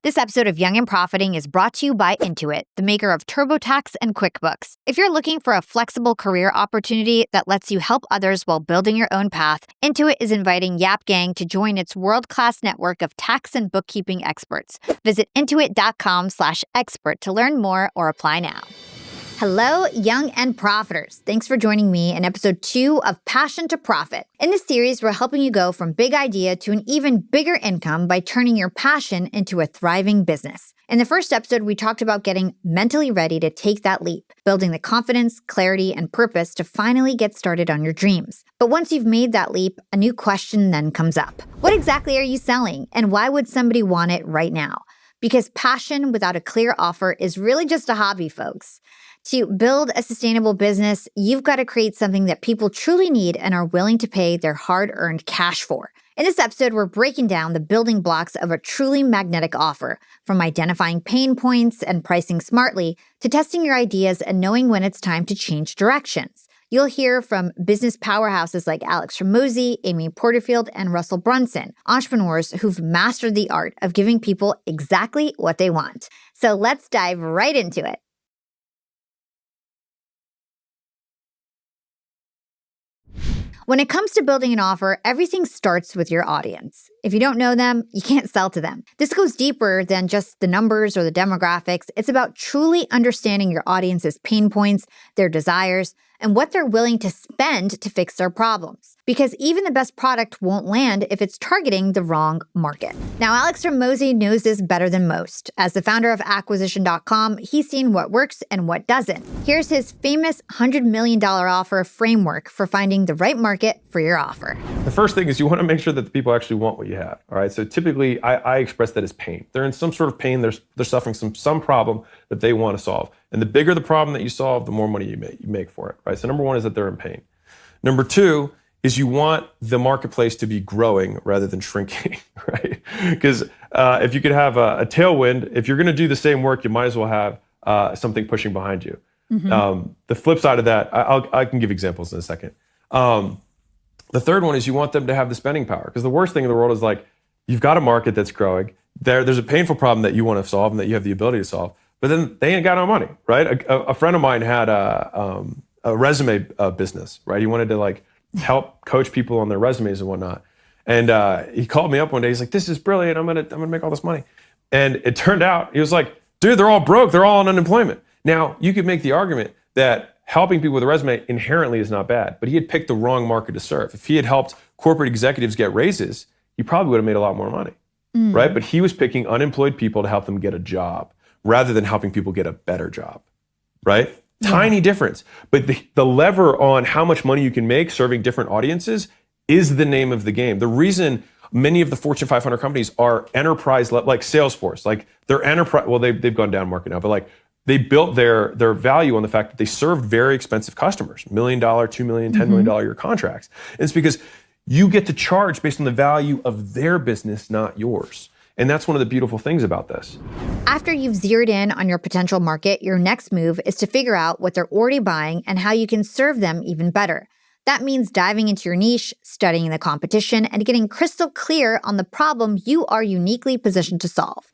This episode of Young and Profiting is brought to you by Intuit, the maker of TurboTax and QuickBooks. If you're looking for a flexible career opportunity that lets you help others while building your own path, Intuit is inviting YAP Gang to join its world-class network of tax and bookkeeping experts. Visit intuit.com/expert to learn more or apply now. Hello, young and profiters. Thanks for joining me in episode 2 of Passion to Profit. In this series, we're helping you go from big idea to an even bigger income by turning your passion into a thriving business. In the first episode, we talked about getting mentally ready to take that leap, building the confidence, clarity, and purpose to finally get started on your dreams. But once you've made that leap, a new question then comes up. What exactly are you selling, and why would somebody want it right now? Because passion without a clear offer is really just a hobby, folks. To build a sustainable business, you've got to create something that people truly need and are willing to pay their hard-earned cash for. In this episode, we're breaking down the building blocks of a truly magnetic offer, from identifying pain points and pricing smartly to testing your ideas and knowing when it's time to change directions. You'll hear from business powerhouses like Alex Hormozi, Amy Porterfield, and Russell Brunson, entrepreneurs who've mastered the art of giving people exactly what they want. So let's dive right into it. When it comes to building an offer, everything starts with your audience. If you don't know them, you can't sell to them. This goes deeper than just the numbers or the demographics. It's about truly understanding your audience's pain points, their desires, and what they're willing to spend to fix their problems. Because even the best product won't land if it's targeting the wrong market. Now, Alex Hormozi knows this better than most. As the founder of Acquisition.com, he's seen what works and what doesn't. Here's his famous $100 million offer framework for finding the right market for your offer. The first thing is you want to make sure that the people actually want what you have. All right. So typically I express that as pain. They're in some sort of pain. They're suffering some problem that they want to solve. And the bigger the problem that you solve, the more money you make for it. Right. So number one is that they're in pain. Number two is you want the marketplace to be growing rather than shrinking, right? Because if you could have a tailwind, if you're going to do the same work, you might as well have something pushing behind you. Mm-hmm. The flip side of that, I can give examples in a second. The third one is you want them to have the spending power, because the worst thing in the world is like, you've got a market that's growing. There's a painful problem that you want to solve and that you have the ability to solve, but then they ain't got no money, right? A friend of mine had a resume business, right? He wanted to help coach people on their resumes and whatnot. And he called me up one day. He's like, "This is brilliant. I'm gonna make all this money." And it turned out, he was like, "Dude, they're all broke. They're all on unemployment." Now, you could make the argument that helping people with a resume inherently is not bad, but he had picked the wrong market to serve. If he had helped corporate executives get raises, he probably would have made a lot more money, right? But he was picking unemployed people to help them get a job rather than helping people get a better job, right? Yeah. Tiny difference. But the lever on how much money you can make serving different audiences is the name of the game. The reason many of the Fortune 500 companies are enterprise, like Salesforce, they're enterprise, well, they've gone down market now, but they built their value on the fact that they served very expensive customers, $1 million, $2 million, $10 million a year contracts. And it's because you get to charge based on the value of their business, not yours. And that's one of the beautiful things about this. After you've zeroed in on your potential market, your next move is to figure out what they're already buying and how you can serve them even better. That means diving into your niche, studying the competition, and getting crystal clear on the problem you are uniquely positioned to solve.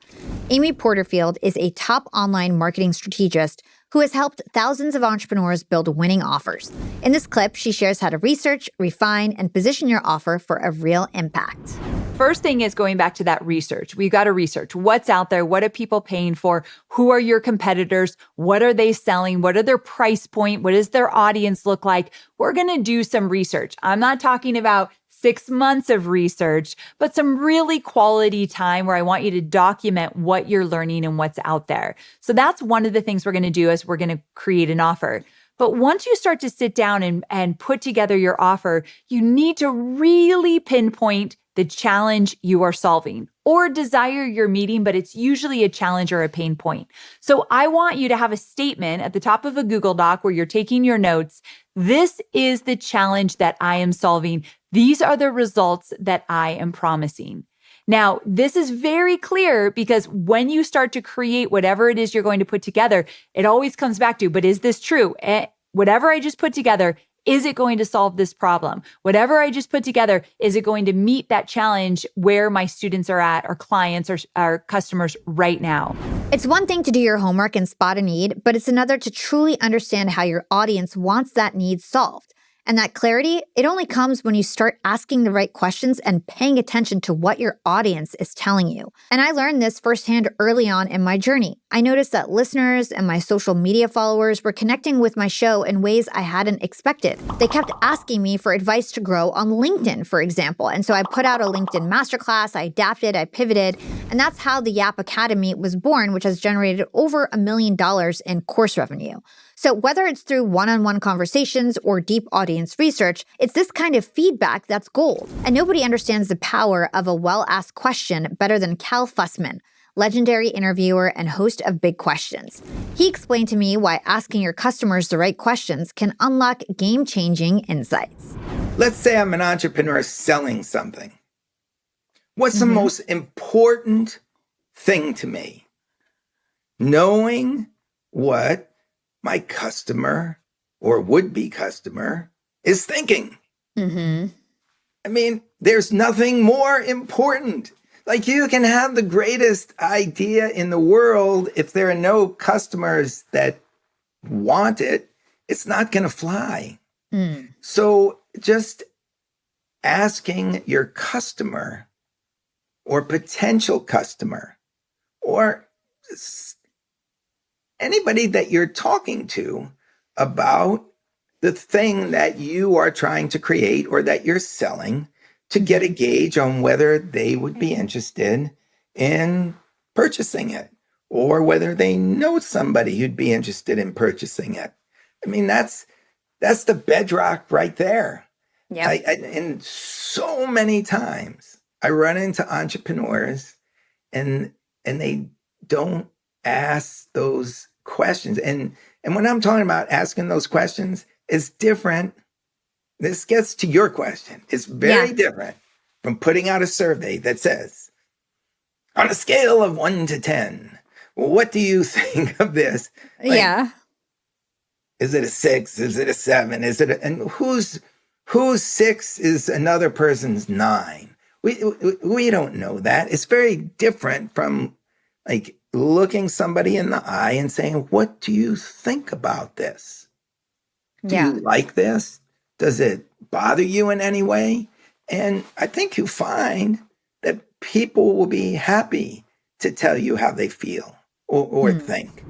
Amy Porterfield is a top online marketing strategist who has helped thousands of entrepreneurs build winning offers. In this clip, she shares how to research, refine, and position your offer for a real impact. First thing is going back to that research. We've got to research what's out there. What are people paying for? Who are your competitors? What are they selling? What are their price point? What does their audience look like? We're going to do some research. I'm not talking about 6 months of research, but some really quality time where I want you to document what you're learning and what's out there. So that's one of the things we're going to do is we're going to create an offer. But once you start to sit down and put together your offer, you need to really pinpoint the challenge you are solving or desire you're meeting, but it's usually a challenge or a pain point. So I want you to have a statement at the top of a Google Doc where you're taking your notes. This is the challenge that I am solving. These are the results that I am promising. Now, this is very clear because when you start to create whatever it is you're going to put together, it always comes back to, but is this true? Whatever I just put together, Is it going to solve this problem? Whatever I just put together, is it going to meet that challenge where my students are at, or clients, or our customers right now? It's one thing to do your homework and spot a need, but it's another to truly understand how your audience wants that need solved. And that clarity, it only comes when you start asking the right questions and paying attention to what your audience is telling you. And I learned this firsthand early on in my journey. I noticed that listeners and my social media followers were connecting with my show in ways I hadn't expected. They kept asking me for advice to grow on LinkedIn, for example. And so I put out a LinkedIn masterclass, I adapted, I pivoted, and that's how the YAP Academy was born, which has generated over $1 million in course revenue. So whether it's through one-on-one conversations or deep audience research, it's this kind of feedback that's gold. And nobody understands the power of a well-asked question better than Cal Fussman, legendary interviewer and host of Big Questions. He explained to me why asking your customers the right questions can unlock game-changing insights. Let's say I'm an entrepreneur selling something. What's the most important thing to me? Knowing what my customer or would-be customer is thinking. I mean, there's nothing more important. Like, you can have the greatest idea in the world. If there are no customers that want it, it's not going to fly. So just asking your customer or potential customer or anybody that you're talking to about the thing that you are trying to create or that you're selling, to get a gauge on whether they would be interested in purchasing it, or whether they know somebody who'd be interested in purchasing it. I mean, that's the bedrock right there. Yeah. And so many times I run into entrepreneurs and they don't ask those questions. And when I'm talking about asking those questions, it's different. This gets to your question. It's very different from putting out a survey that says, on a scale of 1 to 10, what do you think of this? Like, is it a 6? Is it a 7? And whose 6 is another person's 9? We don't know that. It's very different from like looking somebody in the eye and saying, what do you think about this? Do you like this? Does it bother you in any way? And I think you find that people will be happy to tell you how they feel or think.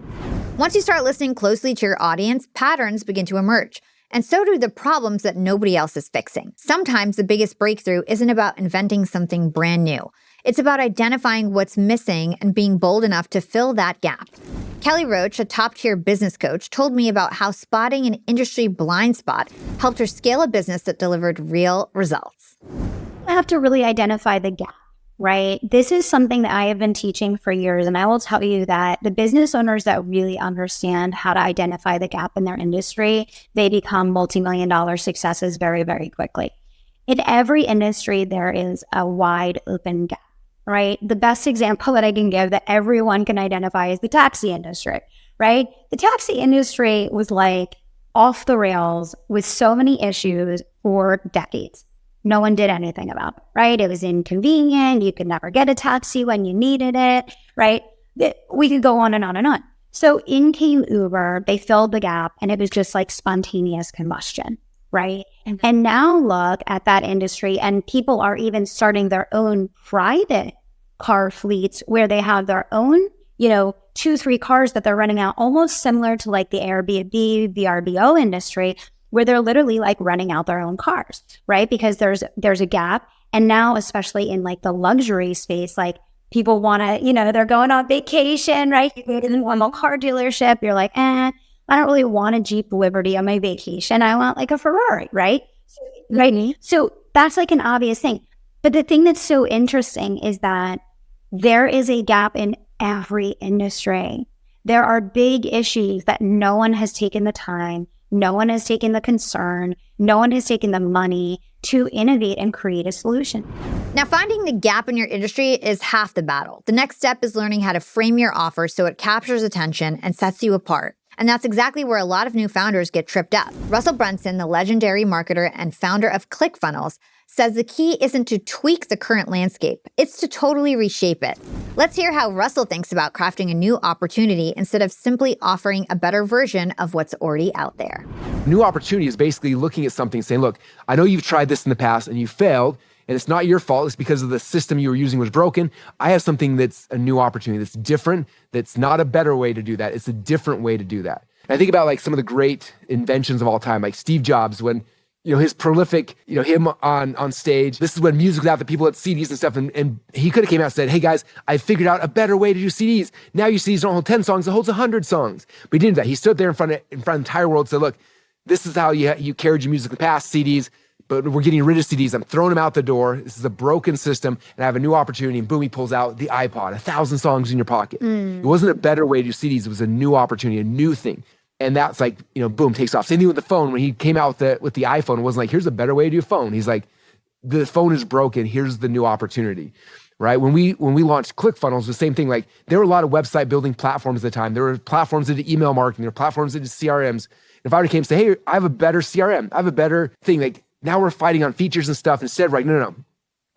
Once you start listening closely to your audience, patterns begin to emerge. And so do the problems that nobody else is fixing. Sometimes the biggest breakthrough isn't about inventing something brand new. It's about identifying what's missing and being bold enough to fill that gap. Kelly Roach, a top-tier business coach, told me about how spotting an industry blind spot helped her scale a business that delivered real results. I have to really identify the gap, right? This is something that I have been teaching for years, and I will tell you that the business owners that really understand how to identify the gap in their industry, they become multi-million-dollar successes very, very quickly. In every industry, there is a wide open gap. Right? The best example that I can give that everyone can identify is the taxi industry, right? The taxi industry was like off the rails with so many issues for decades. No one did anything about it, right? It was inconvenient. You could never get a taxi when you needed it, right? We could go on and on and on. So in came Uber, they filled the gap, and it was just like spontaneous combustion, right? And now look at that industry, and people are even starting their own private car fleets where they have their own, 2-3 cars that they're renting out, almost similar to like the Airbnb, VRBO industry, where they're literally like renting out their own cars, right? Because there's a gap. And now, especially in like the luxury space, like people want to, they're going on vacation, right? You go to the normal car dealership, you're like, I don't really want a Jeep Liberty on my vacation. I want like a Ferrari, right? Right. So that's like an obvious thing. But the thing that's so interesting is that there is a gap in every industry. There are big issues that no one has taken the time, no one has taken the concern, no one has taken the money to innovate and create a solution. Now, finding the gap in your industry is half the battle. The next step is learning how to frame your offer so it captures attention and sets you apart. And that's exactly where a lot of new founders get tripped up. Russell Brunson, the legendary marketer and founder of ClickFunnels, says the key isn't to tweak the current landscape, it's to totally reshape it. Let's hear how Russell thinks about crafting a new opportunity instead of simply offering a better version of what's already out there. New opportunity is basically looking at something saying, look, I know you've tried this in the past and you failed, and it's not your fault. It's because of the system you were using was broken. I have something that's a new opportunity that's different, that's not a better way to do that. It's a different way to do that. And I think about like some of the great inventions of all time, like Steve Jobs, when his prolific, him on stage. This is when music was out, the people had CDs and stuff. And he could have came out and said, hey guys, I figured out a better way to do CDs. Now your CDs don't hold 10 songs, it holds 100 songs. But he didn't do that. He stood there in front of the entire world and said, look, this is how you carried your music in the past, CDs, but we're getting rid of CDs. I'm throwing them out the door. This is a broken system and I have a new opportunity. And boom, he pulls out the iPod, 1,000 songs in your pocket. It wasn't a better way to do CDs. It was a new opportunity, a new thing. And that's like, boom, takes off. Same thing with the phone. When he came out with the iPhone, it wasn't like, here's a better way to do a phone. He's like, the phone is broken. Here's the new opportunity, right? When we launched ClickFunnels, the same thing. Like there were a lot of website building platforms at the time. There were platforms that did email marketing. There were platforms that did CRMs. And if I came and say, hey, I have a better CRM. I have a better thing. Like now we're fighting on features and stuff. Instead, right? No.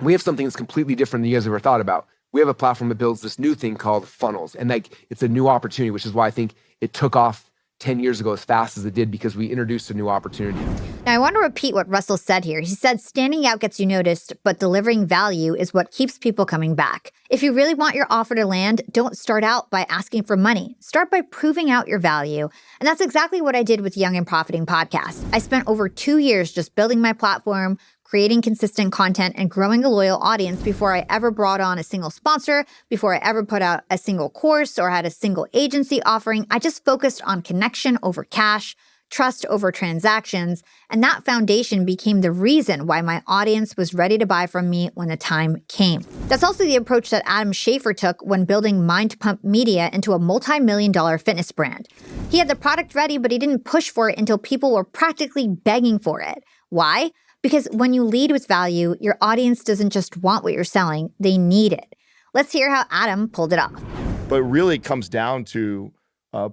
We have something that's completely different than you guys ever thought about. We have a platform that builds this new thing called funnels. And like it's a new opportunity, which is why I think it took off 10 years ago as fast as it did, because we introduced a new opportunity. Now, I want to repeat what Russell said here. He said, standing out gets you noticed, but delivering value is what keeps people coming back. If you really want your offer to land, don't start out by asking for money. Start by proving out your value. And that's exactly what I did with Young and Profiting Podcast. I spent over 2 years just building my platform, creating consistent content, and growing a loyal audience before I ever brought on a single sponsor, before I ever put out a single course or had a single agency offering. I just focused on connection over cash, trust over transactions, and that foundation became the reason why my audience was ready to buy from me when the time came. That's also the approach that Adam Schafer took when building Mind Pump Media into a multi-million-dollar fitness brand. He had the product ready, but he didn't push for it until people were practically begging for it. Why? Because when you lead with value, your audience doesn't just want what you're selling, they need it. Let's hear how Adam pulled it off. But really it comes down to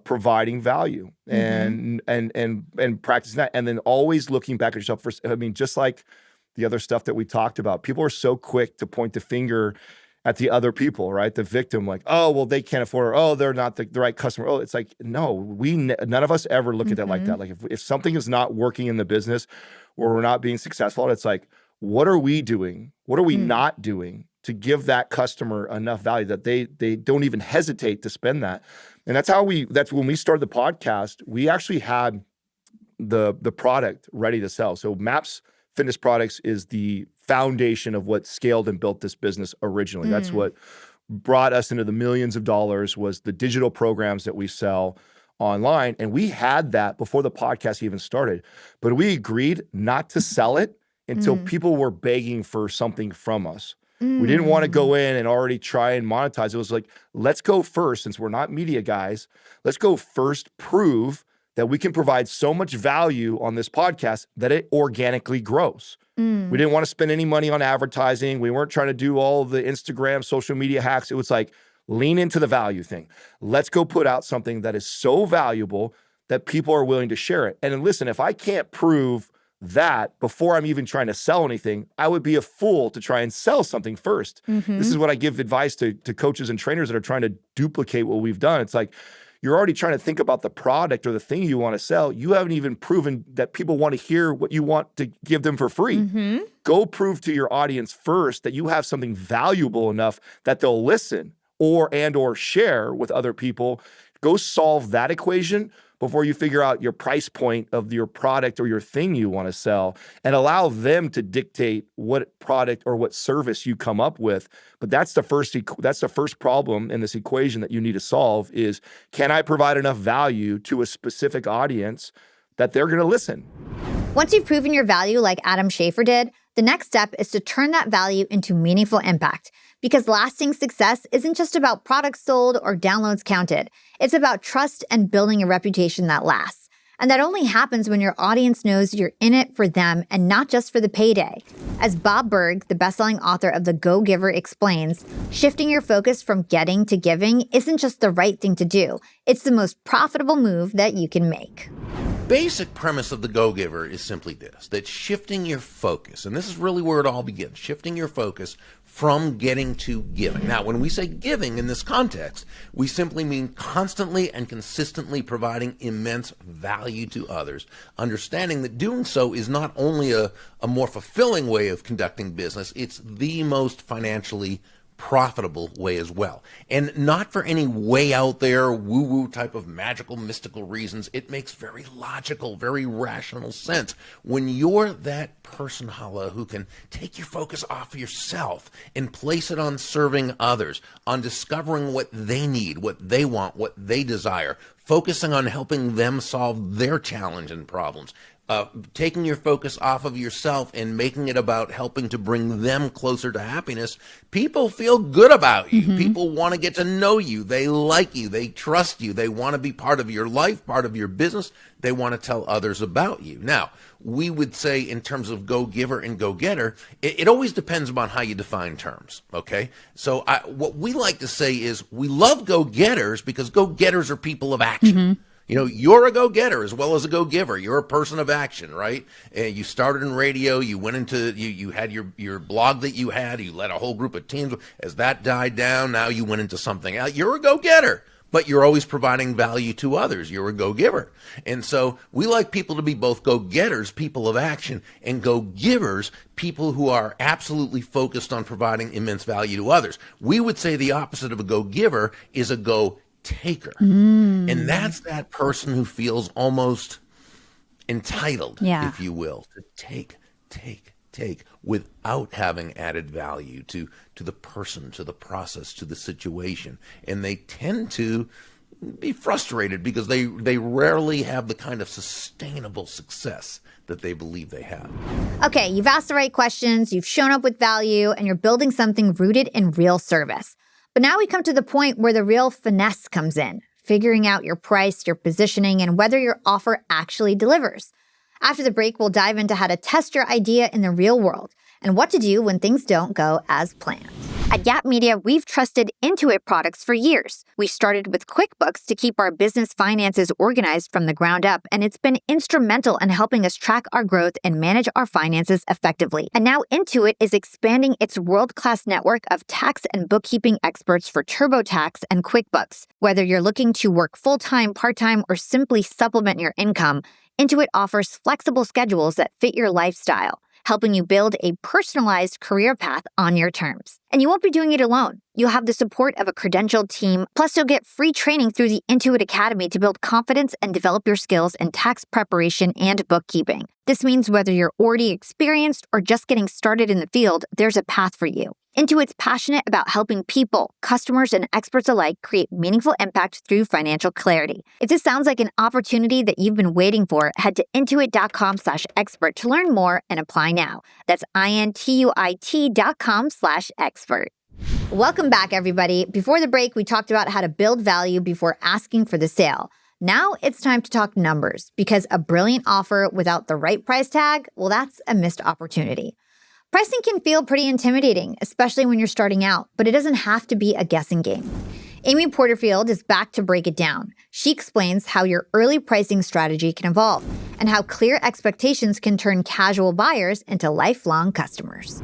providing value and practicing that, and then always looking back at yourself first. I mean, just like the other stuff that we talked about, people are so quick to point the finger at the other people, right? The victim, like, oh, well, they can't afford it. Oh, they're not the right customer. Oh, it's like, no, none of us ever look at that like that. Like if something is not working in the business or we're not being successful, it's like, what are we doing? What are we not doing to give that customer enough value that they don't even hesitate to spend that? And that's when we started the podcast, we actually had the product ready to sell. So MAPS Fitness Products is the foundation of what scaled and built this business originally. That's what brought us into the millions of dollars, was the digital programs that we sell online. And we had that before the podcast even started. But we agreed not to sell it until people were begging for something from us. We didn't want to go in and already try and monetize. It was like, let's go first, since we're not media guys, let's go first prove that we can provide so much value on this podcast that it organically grows. We didn't want to spend any money on advertising. We weren't trying to do all the Instagram, social media hacks. It was like, lean into the value thing. Let's go put out something that is so valuable that people are willing to share it. And listen, if I can't prove that before I'm even trying to sell anything, I would be a fool to try and sell something first. This is what I give advice to coaches and trainers that are trying to duplicate what we've done. It's like, you're already trying to think about the product or the thing you want to sell. You haven't even proven that people want to hear what you want to give them for free. Go prove to your audience first that you have something valuable enough that they'll listen or share with other people. Go solve that equation before you figure out your price point of your product or your thing you want to sell, and allow them to dictate what product or what service you come up with. But that's the first problem in this equation that you need to solve is, can I provide enough value to a specific audience that they're going to listen? Once you've proven your value like Adam Schafer did, the next step is to turn that value into meaningful impact. Because lasting success isn't just about products sold or downloads counted. It's about trust and building a reputation that lasts. And that only happens when your audience knows you're in it for them and not just for the payday. As Bob Burg, the best-selling author of The Go-Giver, explains, shifting your focus from getting to giving isn't just the right thing to do. It's the most profitable move that you can make. Basic premise of the Go-Giver is simply this, that shifting your focus, and this is really where it all begins, shifting your focus from getting to giving. Now, when we say giving in this context, we simply mean constantly and consistently providing immense value to others, understanding that doing so is not only a more fulfilling way of conducting business, it's the most financially profitable way as well. And not for any way out there, woo-woo type of magical, mystical reasons. It makes very logical, very rational sense. When you're that person, Hala, who can take your focus off of yourself and place it on serving others, on discovering what they need, what they want, what they desire, focusing on helping them solve their challenge and problems, taking your focus off of yourself and making it about helping to bring them closer to happiness, people feel good about you. Mm-hmm. People want to get to know you. They like you. They trust you. They want to be part of your life, part of your business. They want to tell others about you. Now, we would say in terms of go-giver and go-getter, it always depends upon how you define terms, okay? So what we like to say is we love go-getters because go-getters are people of action. Mm-hmm. You know, you're a go-getter as well as a go-giver. You're a person of action, right? And you started in radio. You went into, you had your blog that you had. You led a whole group of teams. As that died down, now you went into something else. You're a go-getter, but you're always providing value to others. You're a go-giver. And so we like people to be both go-getters, people of action, and go-givers, people who are absolutely focused on providing immense value to others. We would say the opposite of a go-giver is a go-taker. And that's that person who feels almost entitled, if you will, to take without having added value to the person, to the process, to the situation. And they tend to be frustrated because they rarely have the kind of sustainable success that they believe they have. Okay, you've asked the right questions, you've shown up with value, and you're building something rooted in real service. But now we come to the point where the real finesse comes in, figuring out your price, your positioning, and whether your offer actually delivers. After the break, we'll dive into how to test your idea in the real world and what to do when things don't go as planned. At YAP Media, we've trusted Intuit products for years. We started with QuickBooks to keep our business finances organized from the ground up, and it's been instrumental in helping us track our growth and manage our finances effectively. And now Intuit is expanding its world-class network of tax and bookkeeping experts for TurboTax and QuickBooks. Whether you're looking to work full-time, part-time, or simply supplement your income, Intuit offers flexible schedules that fit your lifestyle, helping you build a personalized career path on your terms. And you won't be doing it alone. You'll have the support of a credentialed team, plus you'll get free training through the Intuit Academy to build confidence and develop your skills in tax preparation and bookkeeping. This means whether you're already experienced or just getting started in the field, there's a path for you. Intuit's passionate about helping people, customers, and experts alike create meaningful impact through financial clarity. If this sounds like an opportunity that you've been waiting for, head to intuit.com/expert to learn more and apply now. That's intuit.com/expert. Welcome back, everybody. Before the break, we talked about how to build value before asking for the sale. Now it's time to talk numbers, because a brilliant offer without the right price tag, well, that's a missed opportunity. Pricing can feel pretty intimidating, especially when you're starting out, but it doesn't have to be a guessing game. Amy Porterfield is back to break it down. She explains how your early pricing strategy can evolve and how clear expectations can turn casual buyers into lifelong customers.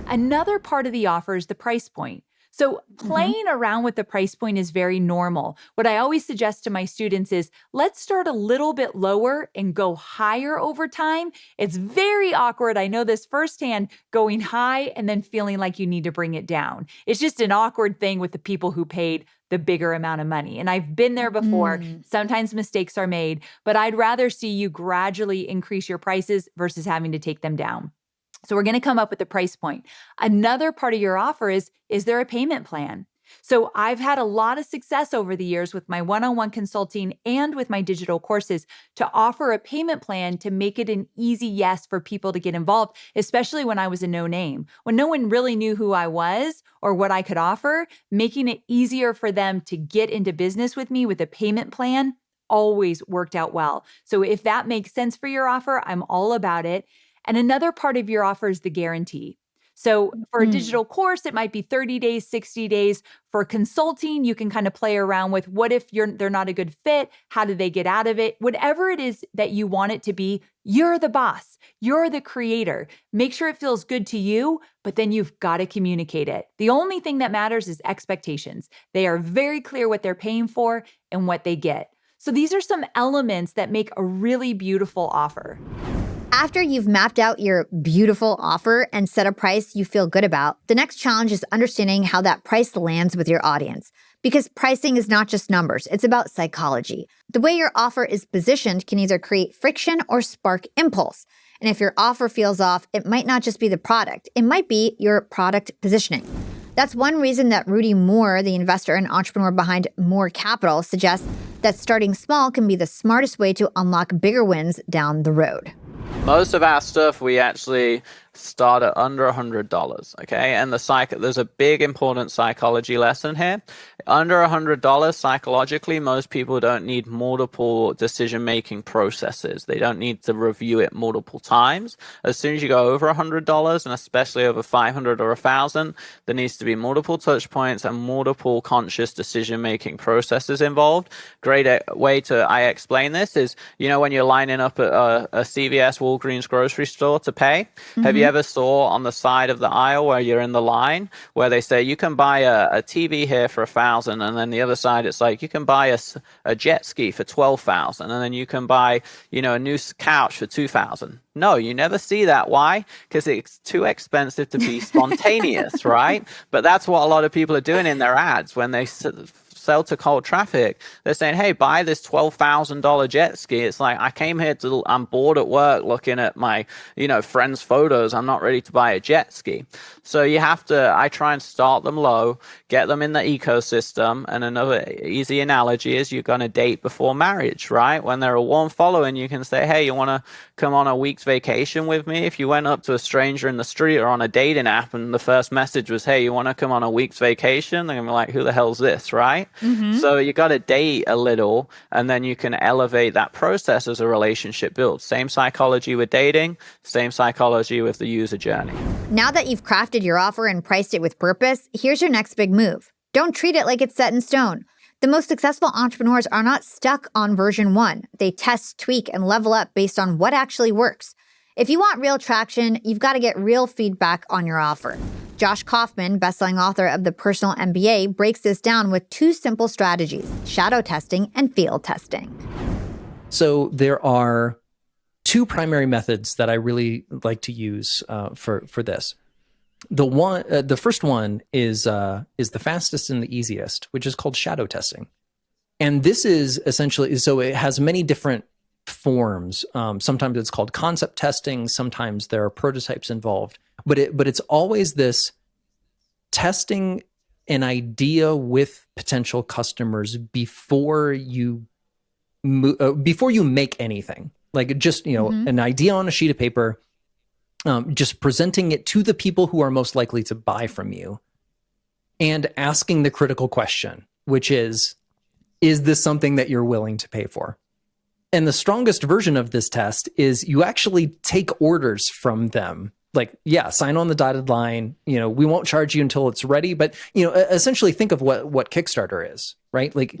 Another part of the offer is the price point. So playing around with the price point is very normal. What I always suggest to my students is let's start a little bit lower and go higher over time. It's very awkward. I know this firsthand, going high and then feeling like you need to bring it down. It's just an awkward thing with the people who paid the bigger amount of money. And I've been there before. Sometimes mistakes are made, but I'd rather see you gradually increase your prices versus having to take them down. So we're going to come up with a price point. Another part of your offer is there a payment plan? So I've had a lot of success over the years with my one-on-one consulting and with my digital courses to offer a payment plan to make it an easy yes for people to get involved, especially when I was a no-name. When no one really knew who I was or what I could offer, making it easier for them to get into business with me with a payment plan always worked out well. So if that makes sense for your offer, I'm all about it. And another part of your offer is the guarantee. So for a digital course, it might be 30 days, 60 days. For consulting, you can kind of play around with what if they're not a good fit? How do they get out of it? Whatever it is that you want it to be, you're the boss. You're the creator. Make sure it feels good to you, but then you've got to communicate it. The only thing that matters is expectations. They are very clear what they're paying for and what they get. So these are some elements that make a really beautiful offer. After you've mapped out your beautiful offer and set a price you feel good about, the next challenge is understanding how that price lands with your audience. Because pricing is not just numbers, it's about psychology. The way your offer is positioned can either create friction or spark impulse. And if your offer feels off, it might not just be the product, it might be your product positioning. That's one reason that Rudy Moore, the investor and entrepreneur behind Moore Capital, suggests that starting small can be the smartest way to unlock bigger wins down the road. Most of our stuff, we actually start at under $100, okay? And there's a big important psychology lesson here. Under $100, psychologically, most people don't need multiple decision-making processes. They don't need to review it multiple times. As soon as you go over $100, and especially over 500 or 1,000, there needs to be multiple touch points and multiple conscious decision-making processes involved. Great way I explain this is, when you're lining up at a CVS, Walgreens grocery store to pay, have you ever saw on the side of the aisle where you're in the line where they say you can buy a TV here for 1,000, and then the other side it's like you can buy a jet ski for 12,000, and then you can buy a new couch for 2,000. No, you never see that. Why? Because it's too expensive to be spontaneous, right? But that's what a lot of people are doing in their ads when they sell to cold traffic. They're saying, hey, buy this $12,000 jet ski. It's like, I'm bored at work looking at my, friends' photos. I'm not ready to buy a jet ski. So I try and start them low, get them in the ecosystem. And another easy analogy is you're going to date before marriage, right? When they're a warm following, you can say, hey, you want to come on a week's vacation with me? If you went up to a stranger in the street or on a dating app and the first message was, hey, you want to come on a week's vacation? They're going to be like, who the hell's this, right? So you got to date a little, and then you can elevate that process as a relationship builds. Same psychology with dating, same psychology with the user journey. Now that you've crafted your offer and priced it with purpose, here's your next big move. Don't treat it like it's set in stone. The most successful entrepreneurs are not stuck on version 1. They test, tweak, and level up based on what actually works. If you want real traction, you've got to get real feedback on your offer. Josh Kaufman, bestselling author of The Personal MBA, breaks this down with 2 simple strategies: shadow testing and field testing. So there are 2 primary methods that I really like to use for this. The first one is the fastest and the easiest, which is called shadow testing. And this is essentially, so it has many different forms. Sometimes it's called concept testing. Sometimes there are prototypes involved. But it's always this testing an idea with potential customers before you make anything. Like just an idea on a sheet of paper, just presenting it to the people who are most likely to buy from you, and asking the critical question, which is this something that you're willing to pay for? And the strongest version of this test is you actually take orders from them. Like, yeah, sign on the dotted line. We won't charge you until it's ready. But, essentially think of what Kickstarter is, right? Like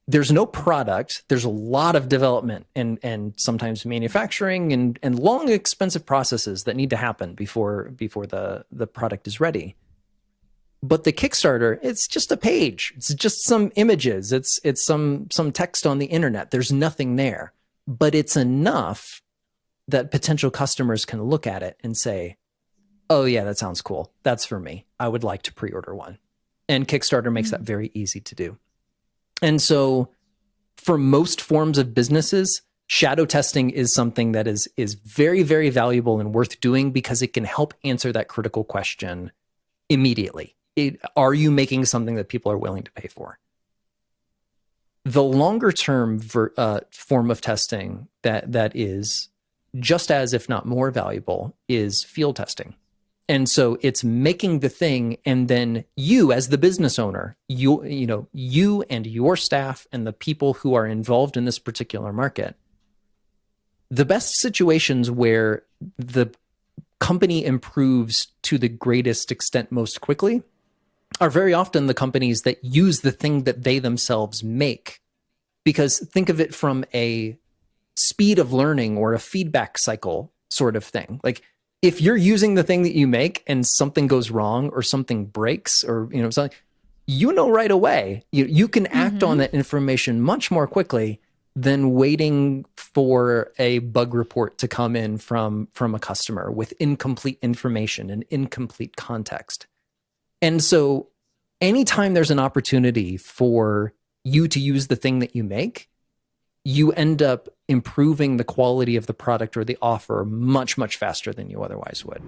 there's no product. There's a lot of development and sometimes manufacturing and long, expensive processes that need to happen before the product is ready. But the Kickstarter, it's just a page. It's just some images. It's some text on the internet. There's nothing there, but it's enough that potential customers can look at it and say, oh yeah, that sounds cool. That's for me. I would like to pre-order one. And Kickstarter makes that very easy to do. And so for most forms of businesses, shadow testing is something that is very, very valuable and worth doing because it can help answer that critical question immediately. Are you making something that people are willing to pay for? The longer term form of testing that is just as, if not more valuable, is field testing. And so it's making the thing, and then you as the business owner, you and your staff and the people who are involved in this particular market, the best situations where the company improves to the greatest extent most quickly are very often the companies that use the thing that they themselves make. Because think of it from a speed of learning or a feedback cycle sort of thing. Like, if you're using the thing that you make and something goes wrong or something breaks or, something, right away, you can act on that information much more quickly than waiting for a bug report to come in from a customer with incomplete information and incomplete context. And so anytime there's an opportunity for you to use the thing that you make, you end up improving the quality of the product or the offer much, much faster than you otherwise would.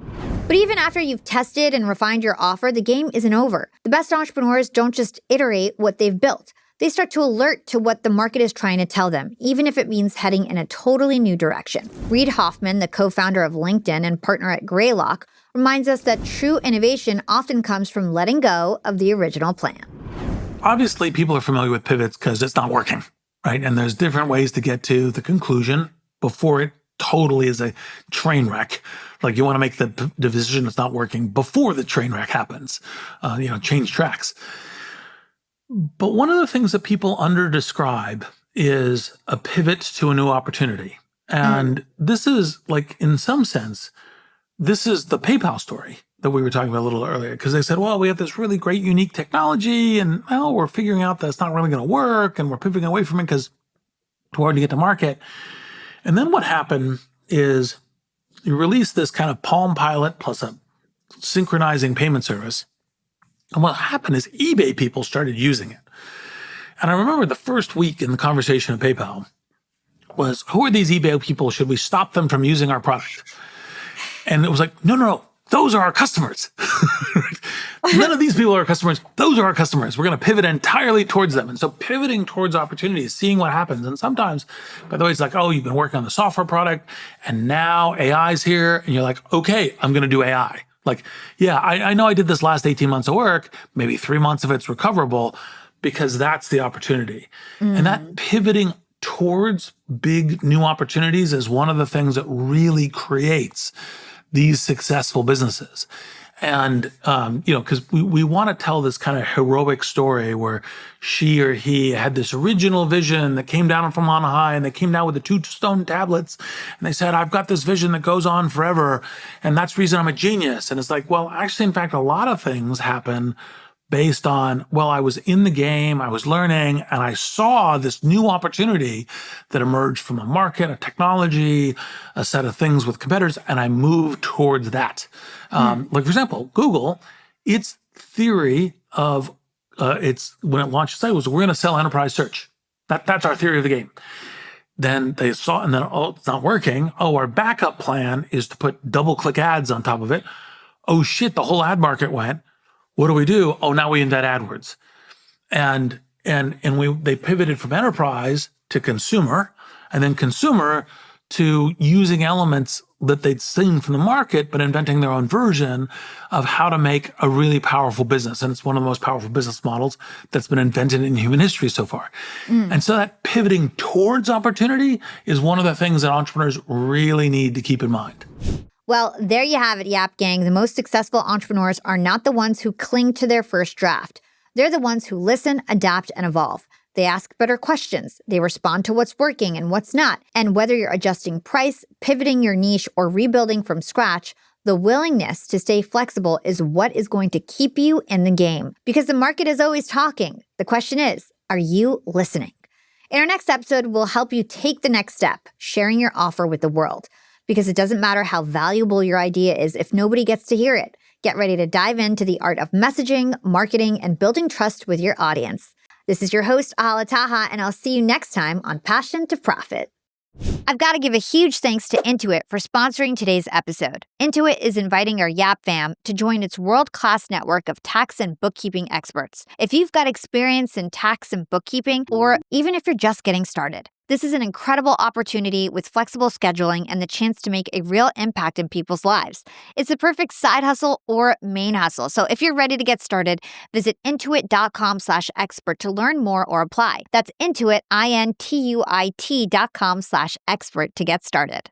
But even after you've tested and refined your offer, the game isn't over. The best entrepreneurs don't just iterate what they've built. They start to alert to what the market is trying to tell them, even if it means heading in a totally new direction. Reid Hoffman, the co-founder of LinkedIn and partner at Greylock, reminds us that true innovation often comes from letting go of the original plan. Obviously, people are familiar with pivots because it's not working. Right. And there's different ways to get to the conclusion before it totally is a train wreck. Like, you want to make the decision that's not working before the train wreck happens, change tracks. But one of the things that people underdescribe is a pivot to a new opportunity. And this is, like, in some sense, this is the PayPal story that we were talking about a little earlier, because they said, well, we have this really great, unique technology, and we're figuring out that it's not really going to work, and we're pivoting away from it because it's hard to get to market. And then what happened is you released this kind of Palm Pilot plus a synchronizing payment service. And what happened is eBay people started using it. And I remember the first week in the conversation at PayPal was, who are these eBay people? Should we stop them from using our product? And it was like, no. Those are our customers. None of these people are our customers. Those are our customers. We're going to pivot entirely towards them. And so pivoting towards opportunities, seeing what happens. And sometimes, by the way, it's like, oh, you've been working on the software product and now AI's here. And you're like, okay, I'm going to do AI. Like, yeah, I know I did this last 18 months of work. Maybe 3 months of it's recoverable because that's the opportunity. And that pivoting towards big new opportunities is one of the things that really creates these successful businesses. And, because we want to tell this kind of heroic story where she or he had this original vision that came down from on high, and they came down with the 2 stone tablets, and they said, I've got this vision that goes on forever, and that's the reason I'm a genius. And it's like, well, actually, in fact, a lot of things happen based on, well, I was in the game, I was learning, and I saw this new opportunity that emerged from a market, a technology, a set of things with competitors, and I moved towards that. Like, for example, Google, its theory of, when it launched the site was, we're going to sell enterprise search. That's our theory of the game. Then they saw, and then, it's not working. Our backup plan is to put double-click ads on top of it. Oh, shit, the whole ad market went. What do we do? Oh, now we invent AdWords. And they pivoted from enterprise to consumer, and then consumer to using elements that they'd seen from the market, but inventing their own version of how to make a really powerful business. And it's one of the most powerful business models that's been invented in human history so far. And so that pivoting towards opportunity is one of the things that entrepreneurs really need to keep in mind. Well, there you have it, YAP gang. The most successful entrepreneurs are not the ones who cling to their first draft. They're the ones who listen, adapt, and evolve. They ask better questions. They respond to what's working and what's not. And whether you're adjusting price, pivoting your niche, or rebuilding from scratch, the willingness to stay flexible is what is going to keep you in the game. Because the market is always talking. The question is, are you listening? In our next episode, we'll help you take the next step, sharing your offer with the world. Because it doesn't matter how valuable your idea is if nobody gets to hear it. Get ready to dive into the art of messaging, marketing, and building trust with your audience. This is your host, Hala Taha, and I'll see you next time on Passion to Profit. I've got to give a huge thanks to Intuit for sponsoring today's episode. Intuit is inviting our YAP fam to join its world-class network of tax and bookkeeping experts. If you've got experience in tax and bookkeeping, or even if you're just getting started, This is an incredible opportunity with flexible scheduling and the chance to make a real impact in people's lives. It's the perfect side hustle or main hustle. So if you're ready to get started, visit intuit.com/expert to learn more or apply. That's Intuit, INTUIT.com/expert to get started.